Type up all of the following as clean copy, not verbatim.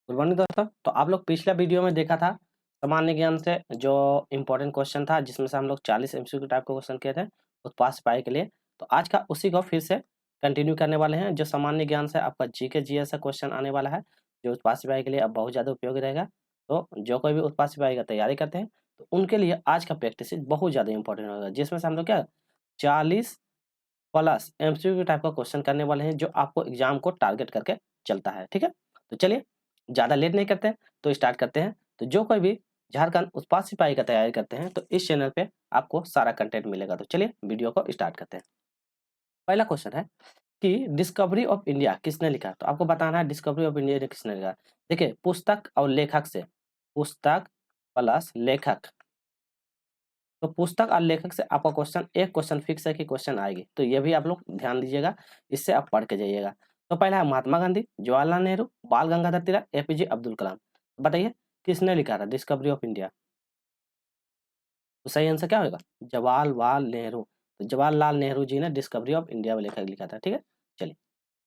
Good morning दोस्तों। तो आप लोग पिछला वीडियो में देखा था सामान्य ज्ञान से जो इम्पोर्टेंट क्वेश्चन था, जिसमें से हम लोग 40 एमसीक्यू टाइप का क्वेश्चन किए थे उत्पाद सिपाही के लिए। तो आज का उसी को फिर से कंटिन्यू करने वाले हैं, जो सामान्य ज्ञान से आपका जीके जीएस का क्वेश्चन आने वाला है, जो उत्पाद सिपाही के लिए अब बहुत ज़्यादा उपयोगी रहेगा। तो जो कोई भी उत्पाद सिपाही का तैयारी करते हैं तो उनके लिए आज का प्रैक्टिस बहुत ज़्यादा इंपॉर्टेंट होगा, जिसमें से हम लोग क्या 40 प्लस एमसीक्यू टाइप का क्वेश्चन करने वाले हैं, जो आपको एग्जाम को टारगेट करके चलता है। ठीक है, तो चलिए ज़्यादा लेट नहीं करते हैं, तो स्टार्ट करते हैं। तो जो कोई भी झारखंड उत्पाद सिपाही का तैयारी करते हैं तो इस चैनल पे आपको सारा कंटेंट मिलेगा। तो चलिए वीडियो को स्टार्ट करते हैं। पहला क्वेश्चन है कि डिस्कवरी ऑफ इंडिया किसने लिखा? तो आपको बताना है डिस्कवरी ऑफ इंडिया ने किसने लिखा। देखिए, पुस्तक और लेखक से, पुस्तक प्लस लेखक, तो पुस्तक और लेखक से आपका क्वेश्चन, एक क्वेश्चन फिक्स है कि क्वेश्चन आएगी, तो ये भी आप लोग ध्यान दीजिएगा, इससे आप पढ़ के जाइएगा। तो पहला है महात्मा गांधी, जवाहरलाल नेहरू, बाल गंगाधर तिलक, एपीजे अब्दुल कलाम। बताइए किसने लिखा था डिस्कवरी ऑफ इंडिया? तो सही आंसर क्या होगा? जवाहरलाल नेहरू। तो जवाहरलाल नेहरू जी ने डिस्कवरी ऑफ इंडिया लिखा था। ठीक है, चलिए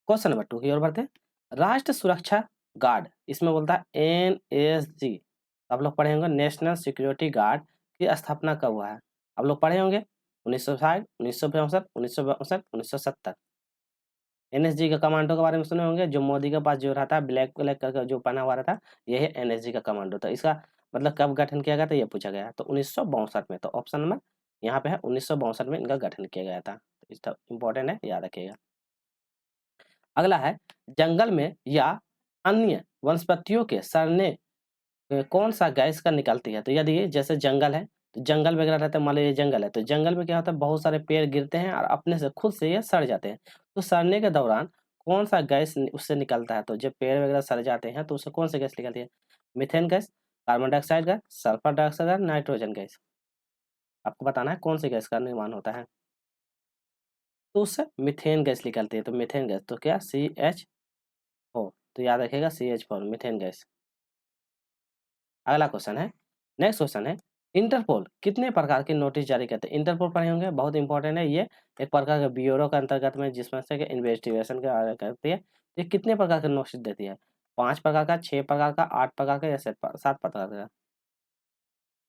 क्वेश्चन नंबर 2 की ओर बढ़ते हैं। राष्ट्र सुरक्षा गार्ड, इसमें बोलता है एनएसजी। आप लोग पढ़े होंगे नेशनल सिक्योरिटी गार्ड की स्थापना कब हुआ है? आप लोग पढ़े होंगे 1960, 1965, 1962, 1970। एनएसजी का कमांडो के बारे में सुने होंगे, जो मोदी के पास जो रहता है ब्लैक ब्लैक करके जो पहना हुआ रहता है, यही एनएसजी का कमांडो था। इसका मतलब कब गठन किया गया था, ये पूछा गया है। तो 1962 में। तो ऑप्शन नंबर यहाँ पे है 1962 में इनका गठन किया गया था। इसका इंपॉर्टेंट है, याद रखिएगा। अगला है जंगल में या अन्य वनस्पतियों के सड़ने कौन सा गैस का निकलती है? तो यदि जैसे जंगल है, तो जंगल वगैरह रहता है, मान लीजिए जंगल है, तो जंगल में क्या होता है, बहुत सारे पेड़ गिरते हैं और अपने से खुद से ये सड़ जाते हैं। तो सड़ने के दौरान कौन सा गैस उससे निकलता है? तो जब पेड़ वगैरह सड़ जाते हैं तो उससे कौन सी गैस निकलती है? Methane gas, carbon dioxide gas, sulphur dioxide gas, nitrogen gas. आपको बताना है कौन सी गैस का निर्माण होता है। तो उससे मीथेन गैस निकलती है। तो मीथेन गैस, तो क्या CH4, तो याद रखिएगा CH4 मीथेन गैस। अगला क्वेश्चन है, नेक्स्ट क्वेश्चन है, इंटरपोल कितने प्रकार के नोटिस जारी करते हैं? इंटरपोल पढ़े होंगे, बहुत इंपॉर्टेंट है। ये एक प्रकार का ब्यूरो के अंतर्गत में, जिसमें से इन्वेस्टिगेशन का करती है। ये कितने प्रकार के नोटिस देती है? 5 प्रकार का, 6 प्रकार का, 8 प्रकार का या 7 प्रकार का?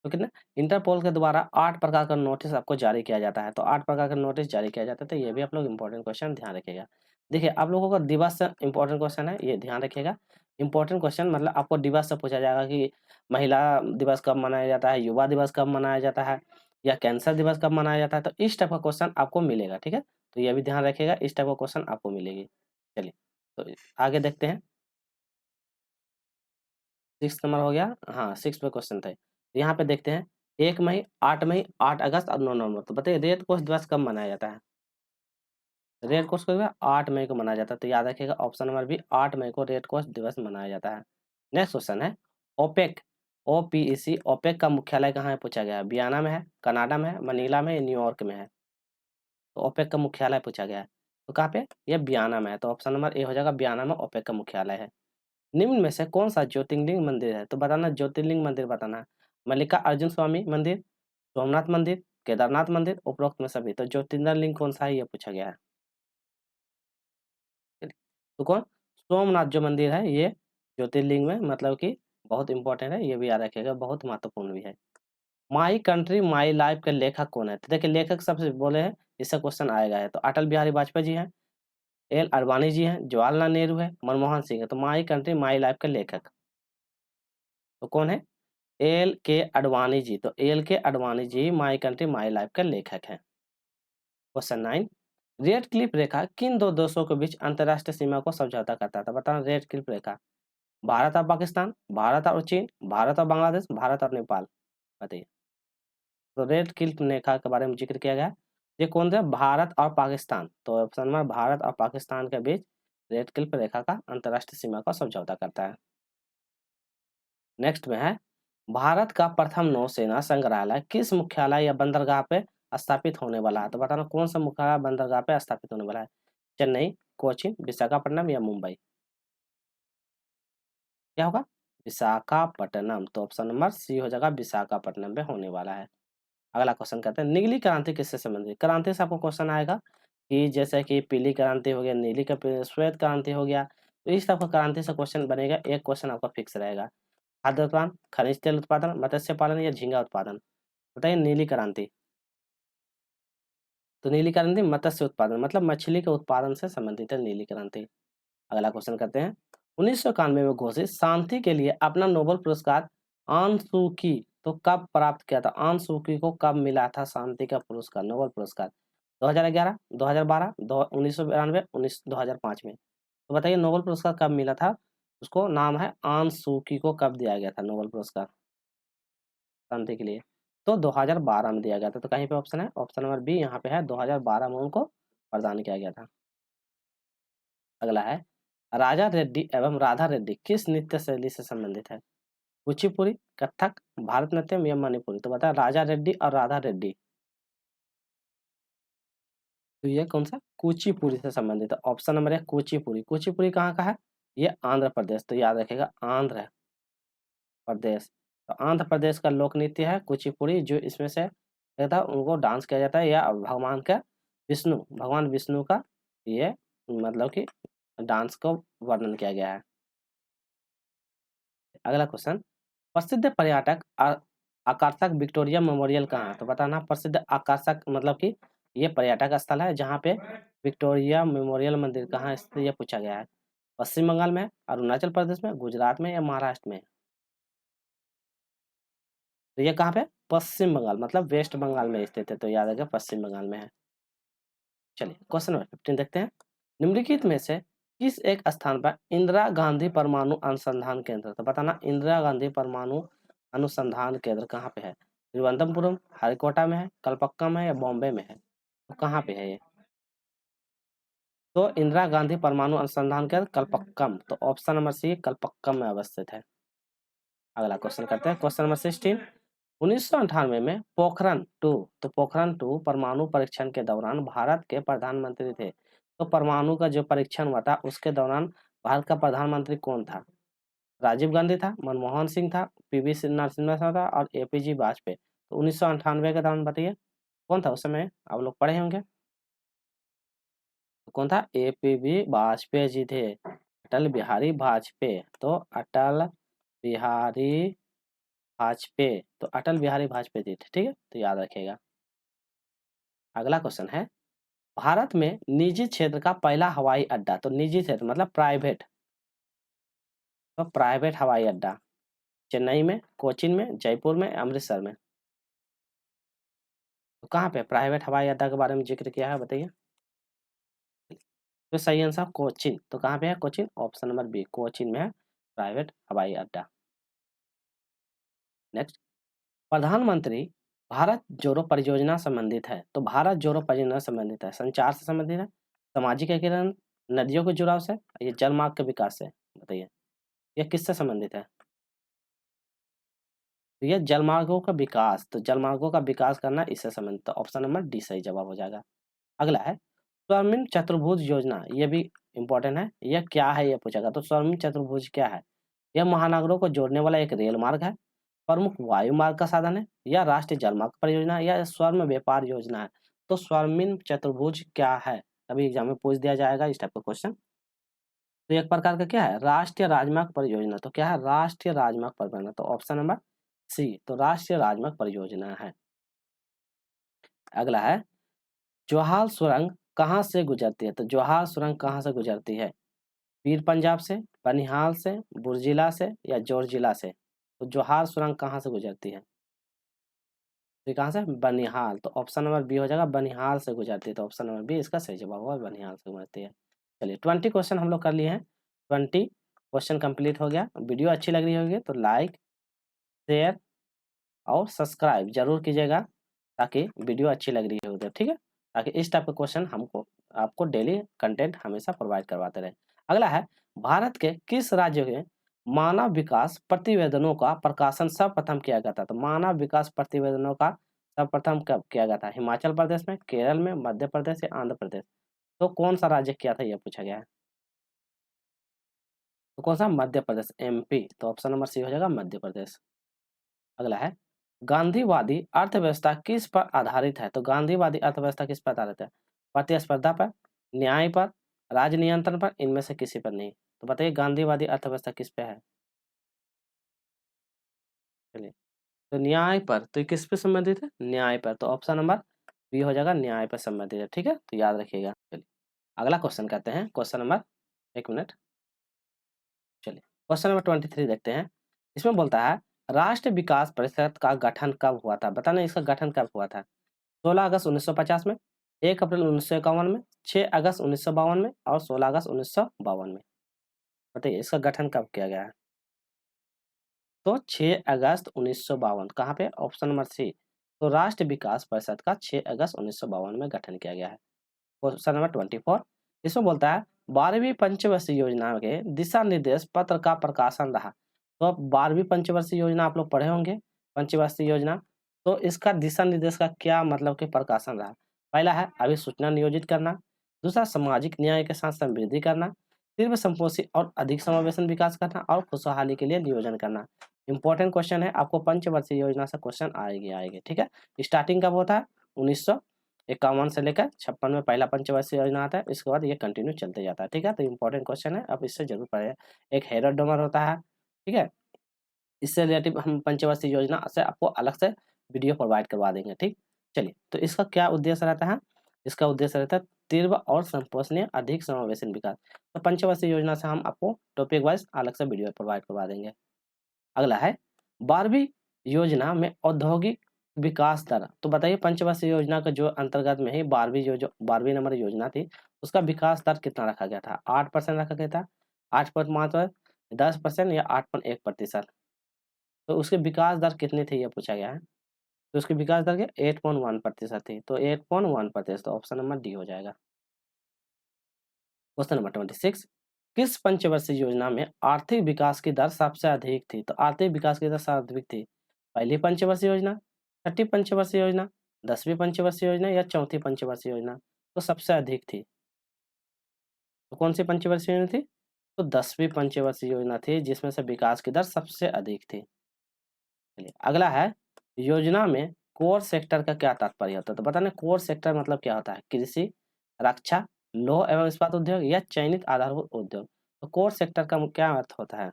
तो कितने? इंटरपोल के द्वारा 8 प्रकार का नोटिस आपको जारी किया जाता है। तो 8 प्रकार का नोटिस जारी किया जाता है। तो ये भी आप लोग इंपॉर्टेंट क्वेश्चन ध्यान रखिएगा। देखिए, आप लोगों का दिवस से इंपॉर्टेंट क्वेश्चन है, ये ध्यान रखिएगा। इंपॉर्टेंट क्वेश्चन मतलब आपको दिवस से पूछा जाएगा कि महिला दिवस कब मनाया जाता है, युवा दिवस कब मनाया जाता है, या कैंसर दिवस कब मनाया जाता है। तो इस टाइप का क्वेश्चन आपको मिलेगा। ठीक है, तो ये भी ध्यान रखिएगा, इस टाइप का क्वेश्चन आपको मिलेगी। चलिए, तो आगे देखते हैं। 6 नंबर हो गया, हाँ 6 पे क्वेश्चन थे। यहाँ पे देखते हैं 1 मई, 8 मई, 8 अगस्त और 9 नवंबर। तो बताइए रेड क्रॉस दिवस कब मनाया जाता है? रेड क्रॉस दिवस 8 मई को मनाया जाता है। तो याद रखिएगा ऑप्शन नंबर बी, 8 मई को रेड क्रॉस दिवस मनाया जाता है। नेक्स्ट क्वेश्चन है ओपेक, OPEC, ओपेक का मुख्यालय कहाँ है पूछा गया है? वियना में है, कनाडा में है, मनीला में, न्यूयॉर्क में है। तो ओपेक का मुख्यालय पूछा गया है, तो कहाँ पे? ये वियना में है। तो ऑप्शन नंबर ए हो जाएगा, वियना में ओपेक का मुख्यालय है। निम्न में से कौन सा ज्योतिर्लिंग मंदिर है? तो बताना, ज्योतिर्लिंग मंदिर बताना है। मल्लिका अर्जुन स्वामी मंदिर, सोमनाथ मंदिर, केदारनाथ मंदिर, उपरोक्त में सभी। तो ज्योतिर्लिंग कौन सा है, ये पूछा गया है। तो कौन? सोमनाथ जो मंदिर है, ये ज्योतिर्लिंग में मतलब कि बहुत इंपॉर्टेंट है, ये भी याद रखिएगा, बहुत महत्वपूर्ण भी है। माई कंट्री माई लाइफ के लेखक कौन है? तो देखिए, लेखक सबसे बोले हैं, इससे क्वेश्चन आएगा है। तो अटल बिहारी वाजपेयी जी हैं, एल अडवाणी जी हैं, जवाहरलाल नेहरू है, मनमोहन सिंह है। तो माई कंट्री माई लाइफ के लेखक तो कौन है? एल के अडवाणी जी। तो एल के Advani ji my country my life के लेखक हैं। क्वेश्चन 9, रेड क्लिफ रेखा किन दो देशों के बीच अंतरराष्ट्रीय सीमा को समझौता करता था? बताना रेड क्लिफ रेखा। भारत और पाकिस्तान, भारत और चीन, भारत और बांग्लादेश, भारत और नेपाल। बताइए। तो रेड क्लिफ रेखा के बारे में जिक्र किया गया है। ये कौन सा? भारत और पाकिस्तान। तो ऑप्शन में भारत और पाकिस्तान के बीच रेड क्लिफ रेखा का अंतरराष्ट्रीय सीमा का समझौता करता है। नेक्स्ट में है, भारत का प्रथम नौसेना संग्रहालय किस मुख्यालय या बंदरगाह पे स्थापित होने वाला है? तो बताना कौन सा मुख्यालय बंदरगाह पे स्थापित होने वाला है? चेन्नई, कोचीन, विशाखापट्टनम या मुंबई? क्या होगा? विशाखापट्टनम। तो ऑप्शन नंबर सी हो जाएगा, विशाखापट्टनम में होने वाला है। अगला क्वेश्चन कहते हैं, नीली क्रांति किससे संबंधित? क्रांति से आपको क्वेश्चन आएगा कि जैसे कि पीली क्रांति हो गया, नीली का श्वेत क्रांति हो गया, तो इस टाइप का क्रांति से क्वेश्चन बनेगा, एक क्वेश्चन आपका फिक्स रहेगा। खाद्य उत्पादन, खनिज तेल उत्पादन, मत्स्य पालन या झींगा उत्पादन? बताइए। नीली क्रांति, तो नीली क्रांति मत्स्य उत्पादन मतलब मछली के उत्पादन से संबंधित है नीली क्रांति। अगला क्वेश्चन करते हैं। 1991 में घोषित शांति के लिए अपना नोबेल पुरस्कार आन सू की तो कब प्राप्त किया था? आन सू की को कब मिला था शांति का पुरस्कार, नोबेल पुरस्कार? 2011, 2012, 1992, 2005 में? तो बताइए नोबेल पुरस्कार कब मिला था उसको? नाम है आन सू की को कब दिया गया था नोबेल पुरस्कार शांति के लिए? तो 2012 में दिया गया था। तो कहीं पे ऑप्शन है, ऑप्शन नंबर बी यहाँ पे है, 2012 में उनको प्रदान किया गया था। अगला है, राजा रेड्डी एवं राधा रेड्डी किस नृत्य शैली से संबंधित है? कुचिपुड़ी, कथक, भारतनाट्यम या मणिपुरी? तो बता, राजा रेड्डी और राधा रेड्डी, तो ये कौन सा? कुचिपुड़ी से संबंधित है। ऑप्शन नंबर है कुचिपुड़ी। कुचिपुड़ी कहाँ का है? ये आंध्र प्रदेश, तो याद रखेगा आंध्र प्रदेश। तो आंध्र प्रदेश का लोक नृत्य है कुचिपुड़ी, जो इसमें से था उनको डांस किया जाता है, या भगवान विष्णु का ये मतलब कि डांस को वर्णन किया गया है। अगला क्वेश्चन, प्रसिद्ध पर्यटक आकर्षक विक्टोरिया मेमोरियल कहाँ है? तो बताना प्रसिद्ध आकर्षक मतलब कि ये पर्यटक स्थल है जहाँ पे विक्टोरिया मेमोरियल मंदिर कहाँ स्थित, ये पूछा गया है। पश्चिम बंगाल में, अरुणाचल प्रदेश में, गुजरात में या महाराष्ट्र में? तो ये कहाँ पे? पश्चिम बंगाल मतलब वेस्ट बंगाल में स्थित है, तो याद रखिए पश्चिम बंगाल में है। चलिए क्वेश्चन नंबर 15 देखते हैं। निम्नलिखित में से किस एक स्थान पर इंदिरा गांधी परमाणु अनुसंधान केंद्र? तो बताना इंदिरा गांधी परमाणु अनुसंधान केंद्र कहाँ पे है? तिरुवनंतपुरम, हरिकोटा में है, कलपक्कम है या बॉम्बे में है? तो कहाँ पे है ये? तो इंदिरा गांधी परमाणु अनुसंधान केंद्र कलपक्कम, तो ऑप्शन नंबर सी कलपक्कम में अवस्थित है। अगला क्वेश्चन करते हैं, क्वेश्चन नंबर 16। 1998 में पोखरण 2, तो पोखरण 2 परमाणु परीक्षण के दौरान भारत के प्रधानमंत्री थे। तो परमाणु का जो परीक्षण हुआ था उसके दौरान भारत का प्रधानमंत्री कौन था? राजीव गांधी था, मनमोहन सिंह था, पीवी नरसिम्हा था और एपीजे वाजपेयी। तो 1998 के दौरान बताइए कौन था उस समय? आप लोग पढ़े होंगे। तो कौन था? एपीजे वाजपेयी जी थे, अटल बिहारी वाजपेयी। तो अटल बिहारी वाजपेयी, तो अटल बिहारी वाजपेयी जी थे, ठीक है, तो याद रखिएगा। अगला क्वेश्चन है, भारत में निजी क्षेत्र का पहला हवाई अड्डा, तो निजी क्षेत्र मतलब प्राइवेट, तो प्राइवेट हवाई अड्डा चेन्नई में, कोचीन में, जयपुर में, अमृतसर में? तो कहाँ पे प्राइवेट हवाई अड्डा के बारे में जिक्र किया है बताइए? तो सही आंसर कोचीन, तो कहाँ पे है Cochin? Option number B Cochin में है प्राइवेट हवाई अड्डा। नेक्स्ट, प्रधानमंत्री भारत जोड़ो परियोजना संबंधित है, तो भारत जोड़ो परियोजना संबंधित है, संचार से संबंधित है, सामाजिक एकीकरण, नदियों के जुड़ाव से, ये जलमार्ग के विकास से? बताइए ये किससे संबंधित है? तो ये जलमार्गों का विकास, तो जलमार्गों का विकास करना इससे संबंधित, तो ऑप्शन नंबर डी सही जवाब हो जाएगा। अगला है स्वर्णिम चतुर्भुज योजना, ये भी इंपॉर्टेंट है, यह क्या है ये पूछेगा। तो स्वर्णिम चतुर्भुज क्या है? यह महानगरों को जोड़ने वाला एक रेल मार्ग है, प्रमुख वायु मार्ग का साधन है, या राष्ट्रीय जलमार्ग परियोजना है, या स्वर्ण व्यापार योजना है? तो स्वर्णिम चतुर्भुज क्या है? अभी एग्जाम में पूछ दिया जाएगा इस टाइप का क्वेश्चन। तो एक प्रकार का क्या है? राष्ट्रीय राजमार्ग परियोजना। तो क्या है? राष्ट्रीय राजमार्ग परियोजना, तो ऑप्शन नंबर सी, तो राष्ट्रीय राजमार्ग परियोजना है। अगला है, जोहार सुरंग कहाँ से गुजरती है? तो जोहार सुरंग कहाँ से गुजरती है? पीर पंजाब से, बनिहाल से, बुर्जिला से या जोरजिला से? तो जोहार सुरंग कहाँ से गुजरती है? तो कहाँ से? बनिहाल, तो ऑप्शन नंबर बी हो जाएगा बनिहाल से गुजरती है, तो ऑप्शन नंबर बी इसका सही जवाब होगा, बनिहाल से गुजरती है। चलिए 20 क्वेश्चन हम लोग कर लिए हैं, 20 क्वेश्चन कंप्लीट हो गया। वीडियो अच्छी लग रही होगी तो लाइक, शेयर और सब्सक्राइब जरूर कीजिएगा, ताकि वीडियो अच्छी लग रही हो तो ठीक है, ताकि इस टाइप के क्वेश्चन हमको आपको डेली कंटेंट हमेशा प्रोवाइड करवाते रहे। अगला है, भारत के किस राज्य के मानव विकास प्रतिवेदनों का प्रकाशन सर्वप्रथम किया गया था? तो मानव विकास प्रतिवेदनों का सर्वप्रथम कब किया गया था? हिमाचल प्रदेश में, केरल में, मध्य प्रदेश या आंध्र प्रदेश? तो कौन सा राज्य किया था यह पूछा गया है। तो कौन सा? मध्य प्रदेश, एमपी, तो ऑप्शन नंबर सी हो जाएगा मध्य प्रदेश। अगला है, गांधीवादी अर्थव्यवस्था किस पर आधारित है? तो गांधीवादी अर्थव्यवस्था किस पर आधारित है? प्रतिस्पर्धा पर, न्याय पर, राज नियंत्रण पर, इनमें से किसी पर नहीं? तो बताइए गांधीवादी अर्थव्यवस्था किस पे है? चलिए, तो न्याय पर, तो ये किस पे संबंधित है? न्याय पर, तो ऑप्शन नंबर बी हो जाएगा, न्याय पर संबंधित है। ठीक है, तो याद रखिएगा। चलिए अगला क्वेश्चन करते हैं, क्वेश्चन नंबर, एक मिनट, चलिए क्वेश्चन नंबर 23 देखते हैं। इसमें बोलता है राष्ट्रीय विकास परिषद का गठन कब हुआ था? बताना इसका गठन कब हुआ था? 16 अगस्त 1950 में, 1 अप्रैल 1951 में, 6 अगस्त 1952 में और 16 अगस्त 1952 में। बताइए इसका गठन कब किया गया है? तो 6 अगस्त 1952, कहाँ पे? Option number C. तो राष्ट्रीय विकास परिषद का 6 अगस्त 1952 में गठन किया गया है। क्वेश्चन नंबर 24, इसमें बोलता है 12वीं पंचवर्षीय योजना के दिशा निर्देश पत्र का प्रकाशन रहा। तो अब 12वीं पंचवर्षीय योजना आप लोग पढ़े होंगे, पंचवर्षीय योजना, तो इसका दिशा निर्देश का क्या मतलब कि प्रकाशन रहा? पहला है अभिसूचना नियोजित करना, दूसरा सामाजिक न्याय के साथ समृद्धि करना, तीव्र संपोषी और अधिक समावेशन विकास करना और खुशहाली के लिए नियोजन करना। इंपॉर्टेंट क्वेश्चन है, आपको पंचवर्षीय योजना से क्वेश्चन आएंगे। ठीक है, स्टार्टिंग कब होता है? 1951 से लेकर 56 में पहला पंचवर्षीय योजना आता है, इसके बाद ये कंटिन्यू चलते जाता है। ठीक है, तो इंपॉर्टेंट क्वेश्चन है, अब इससे जरूर पढ़े। एक हेरर डोमर होता है, ठीक है, इससे रिलेटिव हम पंचवर्षीय योजना से आपको अलग से वीडियो प्रोवाइड करवा देंगे। ठीक, चलिए, तो इसका क्या उद्देश्य रहता है? इसका उद्देश्य रहता है तीव्र और संपोषणीय अधिक समावेशन विकास। तो पंचवर्षीय योजना से हम आपको टॉपिक वाइज अलग से वीडियो प्रोवाइड करवा देंगे। अगला है 12वीं योजना में औद्योगिक विकास दर। तो बताइए पंचवर्षीय योजना का जो अंतर्गत में ही 12वीं नंबर योजना थी, उसका विकास दर कितना रखा गया था? 8% रखा गया था, 8.5, 10% या 8.1%? तो उसके विकास दर कितनी थी ये पूछा गया है। तो उसकी विकास दर क्या? 8.1% थी। तो 8.1%, तो ऑप्शन नंबर डी हो जाएगा। क्वेश्चन नंबर 26, किस पंचवर्षीय योजना में आर्थिक विकास की दर सबसे अधिक थी? तो आर्थिक विकास की दर सबसे अधिक थी, पहली पंचवर्षीय योजना, छठी पंचवर्षीय योजना, 10वीं पंचवर्षीय योजना या चौथी पंचवर्षीय योजना? तो सबसे अधिक थी, तो कौन सी पंचवर्षीय योजना थी? तो 10वीं पंचवर्षीय योजना थी, जिसमें से विकास की दर सबसे अधिक थी। चलिए अगला है, योजना में कोर सेक्टर का क्या तात्पर्य होता है? तो बताना कोर सेक्टर मतलब क्या होता है? कृषि, रक्षा, लौह एवं इस्पात उद्योग या चयनित आधारभूत उद्योग? तो कोर सेक्टर का क्या अर्थ होता है?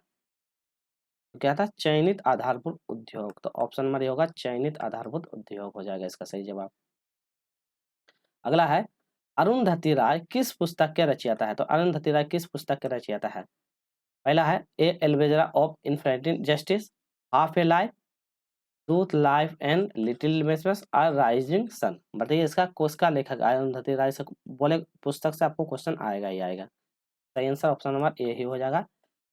तो क्या था? चयनित आधारभूत उद्योग। तो ऑप्शन नंबर ये होगा, चयनित आधारभूत उद्योग हो जाएगा इसका सही जवाब। अगला है, अरुंधति राय किस पुस्तक के रचयिता है? तो अरुंधति राय किस पुस्तक के रचयिता है? पहला है A algebra of infinite justice, half a life, truth, life and little malice और राइजिंग सन। बताइए इसका किसका लेखक अरुंधति राय से बोले पुस्तक से आपको क्वेश्चन आएगा ही आएगा। सही आंसर ऑप्शन नंबर ए ही हो जाएगा,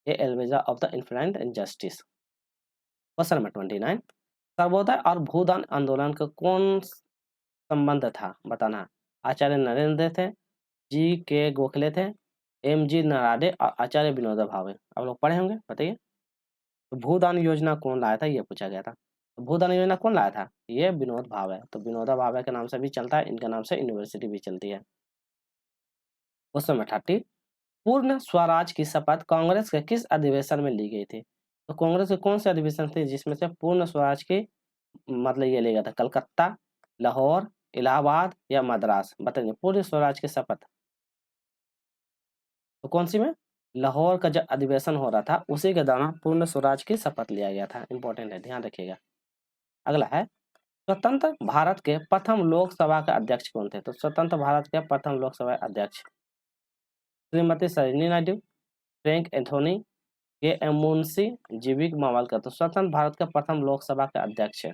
A algebra of the infinite justice. Question number 29, Sarvodaya और भूदान आंदोलन का कौन संबंध था? बताना। आचार्य नरेंद्र थे, जी के गोखले थे, एम जी नारायण और आचार्य विनोबा भावे? आप लोग पढ़े होंगे, बताइए। तो भूदान योजना कौन लाया था, ये पूछा गया था। तो भूदान योजना कौन लाया था? ये विनोद भावे। तो विनोदा भावे के नाम से भी चलता है, इनके नाम से यूनिवर्सिटी भी चलती है। क्वेश्चन नंबर 30, पूर्ण स्वराज की शपथ कांग्रेस के किस अधिवेशन में ली गई थी? तो कांग्रेस के कौन से अधिवेशन थे जिसमें से पूर्ण स्वराज की मतलब ये ले गया था? कलकत्ता, लाहौर, इलाहाबाद या मद्रास? बताइए पूर्ण स्वराज की शपथ तो कौन सी में? लाहौर का जब अधिवेशन हो रहा था उसी के दौरान पूर्ण स्वराज की शपथ लिया गया था। इंपॉर्टेंट है, ध्यान रखिएगा। अगला है, स्वतंत्र भारत के प्रथम लोकसभा के अध्यक्ष कौन थे? तो स्वतंत्र भारत के प्रथम लोकसभा अध्यक्ष श्रीमती सरोजिनी नायडू, फ्रैंक एंथोनी, के एम मुंशी, जीवी मावलकर? तो स्वतंत्र भारत के प्रथम लोकसभा के अध्यक्ष है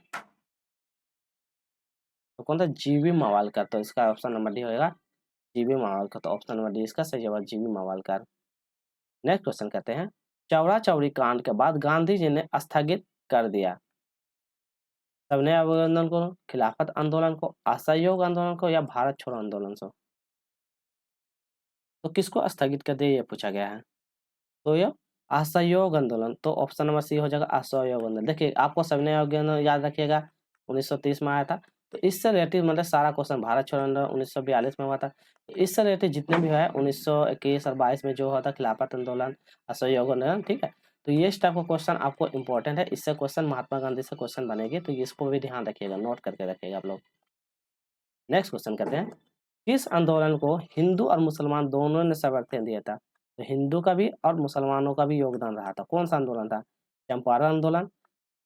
तो कौन था? जीवी मावलकर। तो इसका ऑप्शन नंबर डी होगा, जीवी मावलकर। तो ऑप्शन नंबर डी इसका सही जवाब, जीवी मावलकर। नेक्स्ट क्वेश्चन कहते हैं, चौरा चौरी कांड के बाद गांधी जी ने स्थगित कर दिया सविनय आंदोलन को, खिलाफत आंदोलन को, असहयोग आंदोलन को या भारत छोड़ो आंदोलन को? तो किसको स्थगित कर दिया ये पूछा गया है। तो ये असहयोग आंदोलन। तो ऑप्शन नंबर सी हो जाएगा, असहयोग आंदोलन। देखिए आपको सविनय आंदोलन याद रखिएगा 1930 में आया था। तो इससे रिलेटेड मतलब सारा क्वेश्चन, भारत छोड़ो आंदोलन 1942 में हुआ था। तो इससे रिलेटेड जितने भी है 1921 और 22 में जो हुआ था खिलाफत आंदोलन, असहयोग आंदोलन, ठीक है। तो ये इस टाइप का क्वेश्चन आपको इंपॉर्टेंट है, इससे क्वेश्चन महात्मा गांधी से क्वेश्चन बनेगी, तो इसको भी ध्यान रखिएगा, नोट करके रखिएगा आप लोग। नेक्स्ट क्वेश्चन करते हैं, किस आंदोलन को हिंदू और मुसलमान दोनों ने समर्थन दिया था? तो हिंदू का भी और मुसलमानों का भी योगदान रहा था। कौन सा आंदोलन था? चंपारण आंदोलन,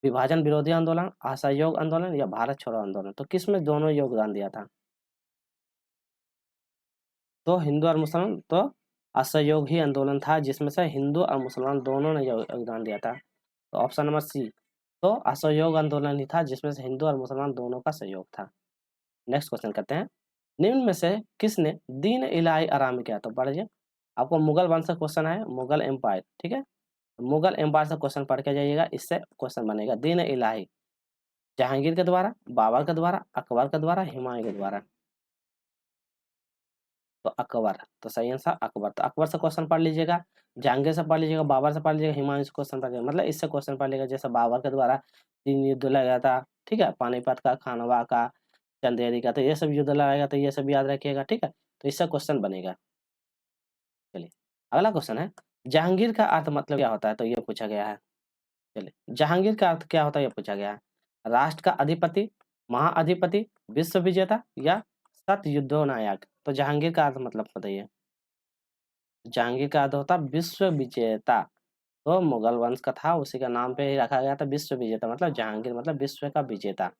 विभाजन विरोधी आंदोलन, असहयोग आंदोलन या भारत छोड़ो आंदोलन? तो किसमें दोनों योगदान दिया था? तो हिंदू और मुसलमान, तो असहयोग ही आंदोलन था जिसमें से हिंदू और मुसलमान दोनों ने योगदान दिया था। तो ऑप्शन नंबर सी, तो असहयोग आंदोलन ही था जिसमें से हिंदू और मुसलमान दोनों का सहयोग था। नेक्स्ट क्वेश्चन करते हैं, निम्न में से किसने दीन इलाही आराम किया? तो पढ़िए, आपको मुगल वंश का क्वेश्चन है, मुगल एम्पायर, ठीक है। मुगल एम्पायर से क्वेश्चन पढ़ के जाइएगा, इससे क्वेश्चन बनेगा। दीन इलाही जहांगीर के द्वारा, बाबर के द्वारा, अकबर के द्वारा, हुमायूं के द्वारा? तो अकबर, तो सही आंसर अकबर। तो अकबर से क्वेश्चन पढ़ लीजिएगा, जहांगीर से पढ़ लीजिएगा, बाबर से पढ़ लीजिएगा, हुमायूं से क्वेश्चन पढ़ लीजिएगा। मतलब इससे क्वेश्चन पढ़ लीजिएगा, जैसे बाबर के द्वारा 3 युद्ध लड़ा था, ठीक है, पानीपत का, खानवा का, चंदेरी का, तो ये सब युद्ध लड़ाएगा, तो ये सब याद रखिएगा, ठीक है। तो इससे क्वेश्चन बनेगा। चलिए, अगला क्वेश्चन है, जहांगीर का अर्थ मतलब क्या होता है? तो ये पूछा गया है। चलिए, जहांगीर का अर्थ क्या होता है, ये पूछा गया है। राष्ट्र का अधिपति, महाअधिपति, विश्व विजेता या सतयुद्धो नायक? तो जहांगीर का अर्थ मतलब बताइए। जहांगीर का अर्थ होता विश्व विजेता। तो मुगल वंश का था, उसी का नाम पे ही रखा गया था विश्व विजेता, मतलब जहांगीर मतलब विश्व का विजेता।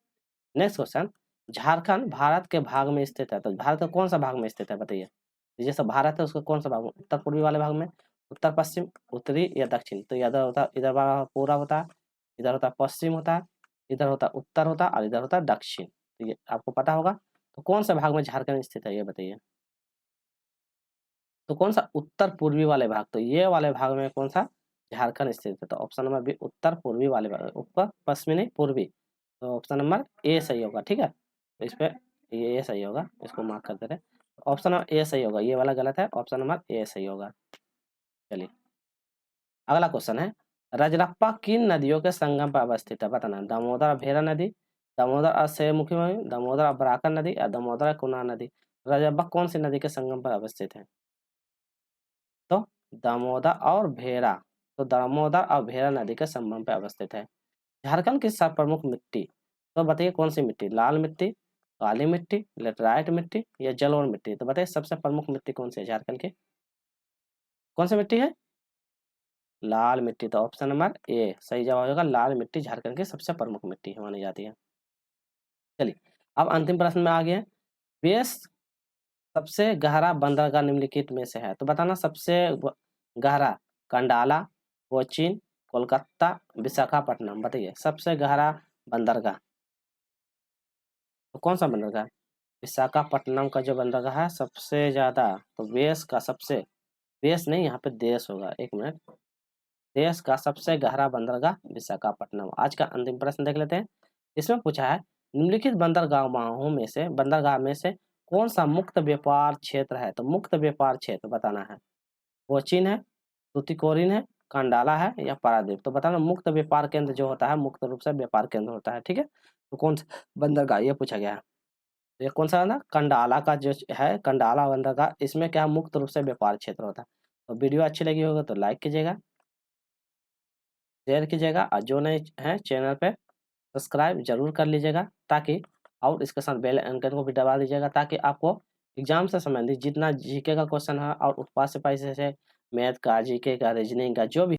नेक्स्ट क्वेश्चन, झारखंड भारत के भाग में स्थित है, तो भारत का कौन सा भाग में स्थित है बताइए। जैसे भारत है उसका कौन सा भाग, उत्तर पूर्वी वाले भाग में, उत्तर पश्चिम, उत्तरी या दक्षिण? तो इधर होता, इधर पूरा होता है, इधर होता पश्चिम होता है, इधर होता उत्तर होता और इधर होता दक्षिण। तो ये आपको पता होगा। तो कौन सा भाग में झारखंड स्थित है ये बताइए। तो कौन सा उत्तर पूर्वी वाले भाग, तो ये वाले भाग में कौन सा झारखंड स्थित है? तो ऑप्शन नंबर बी उत्तर पूर्वी वाले भाग, ऊपर पश्चिमी नहीं पूर्वी। तो ऑप्शन नंबर ए सही होगा, ठीक है। तो इस पे ये सही होगा, इसको मार्क कर दे रहे। ऑप्शन नंबर ए सही होगा, ये वाला गलत है, ऑप्शन नंबर ए सही होगा। चलिए, अगला क्वेश्चन है, रजरप्पा किन नदियों के संगम पर अवस्थित है? बताना। दामोदर भेरा नदी, दामोदर और शेरमुखी नदी, दामोदर और बराकर नदी या दामोदर और कुना नदी? रजरप्पा कौन सी नदी के संगम पर अवस्थित है? तो दामोदर और भेरा, तो दामोदर और भेरा नदी के संगम पर अवस्थित है। झारखंड की सब प्रमुख मिट्टी, तो बताइए कौन सी मिट्टी? लाल मिट्टी, काली मिट्टी, लेटराइट मिट्टी या जलोढ़ मिट्टी? तो बताइए सबसे प्रमुख मिट्टी कौन सी है झारखंड की? कौन सी मिट्टी है? लाल मिट्टी। तो ऑप्शन नंबर ए सही जवाब होगा, लाल मिट्टी झारखंड की सबसे प्रमुख मिट्टी मानी जाती है। चलिए, अब अंतिम प्रश्न में आ गए हैं, देश सबसे गहरा बंदरगाह निम्नलिखित में से है? तो बताना सबसे गहरा, कंडाला, कोचीन, कोलकाता, विशाखापट्टनम? बताइए सबसे गहरा बंदरगाह, तो कौन सा बंदरगाह? विशाखापट्टनम का जो बंदरगाह है सबसे ज्यादा, तो देश का सबसे, देश नहीं यहाँ पे देश होगा, एक मिनट, देश का सबसे गहरा बंदरगाह विशाखापट्टनम। आज का अंतिम प्रश्न देख लेते हैं। इसमें पूछा है, निम्नलिखित बंदरगाह में से कौन सा मुक्त व्यापार क्षेत्र है? तो मुक्त व्यापार क्षेत्र बताना है। कोचीन है, तूतीकोरिन है, कंडाला है या पारादीप? तो बताना मुक्त व्यापार केंद्र जो होता है, मुक्त रूप से व्यापार केंद्र होता है, ठीक है। तो कौन सा बंदरगाह ये पूछा गया है। तो ये कौन सा ना, कंडाला का जो है, कंडाला बंदरगाह, इसमें क्या मुक्त रूप से व्यापार क्षेत्र होता है। तो वीडियो अच्छी लगी होगा तो लाइक कीजिएगा, शेयर कीजिएगा और जो नए हैं चैनल पे सब्सक्राइब जरूर कर लीजिएगा, ताकि और इसके साथ बेल आइकन को भी दबा दीजिएगा, ताकि आपको एग्जाम से संबंधित जितना जीके का क्वेश्चन है और उत्पाद सिपाही से मैथ का, जीके का, रीजनिंग का जो भी